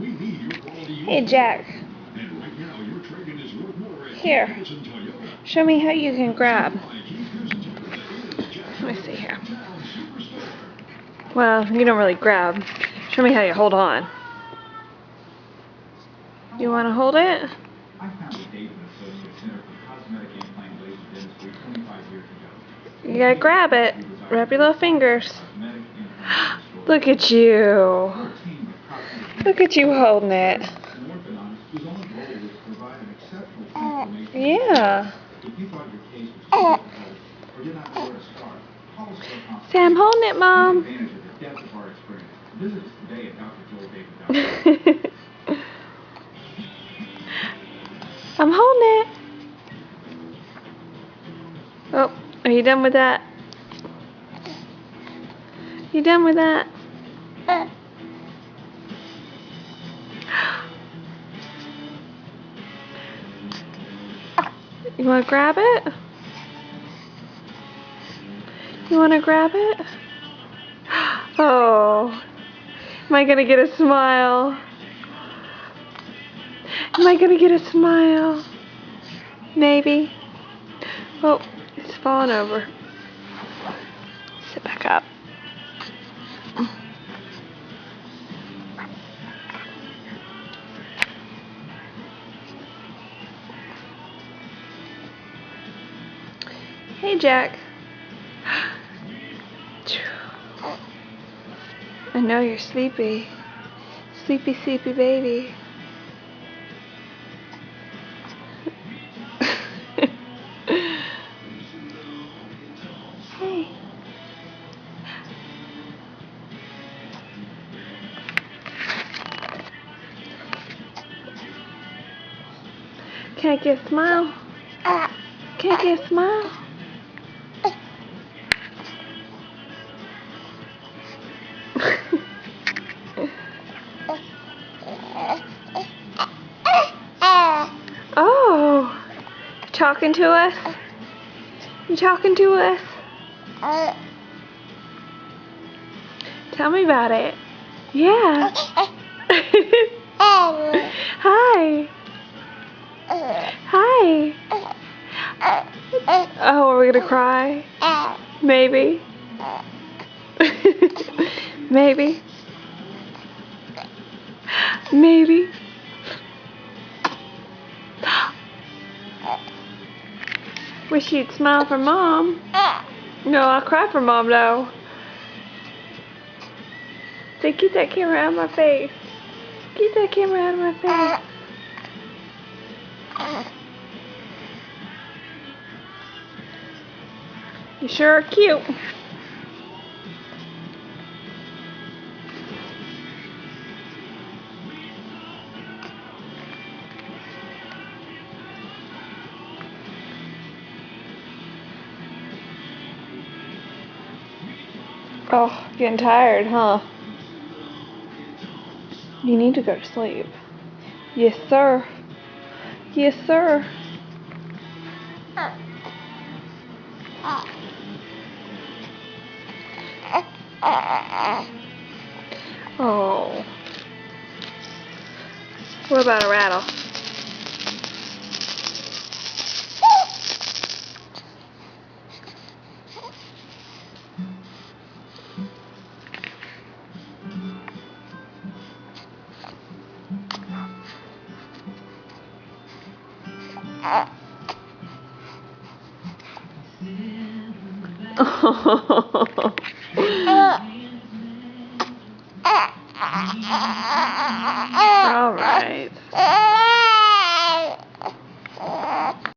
Hey Jack, here, show me how you can grab. Let me see here. Well, you don't really grab. Show me how you hold on. You want to hold it? You gotta grab it. Wrap your little fingers. Look at you. Look at you holding it. Yeah. Say, I'm holding it, Mom. I'm holding it. Oh, are you done with that? You done with that? You want to grab it? You want to grab it? Oh, am I going to get a smile? Am I going to get a smile? Maybe. Oh, it's falling over. Sit back up. Hey, Jack. I know you're sleepy. Sleepy, sleepy baby. Hey. Can I get a smile? Can I get a smile? Oh, you talking to us? You talking to us? Tell me about it. Yeah. Hi. Hi. Oh, are we gonna cry? Maybe. Maybe. Maybe. Wish you'd smile for Mom. No, I'll cry for Mom though. Say, get that camera out of my face. Get that camera out of my face. You sure are cute. Oh, getting tired, huh? You need to go to sleep. Yes, sir. Yes, sir. Oh. What about a rattle? All right.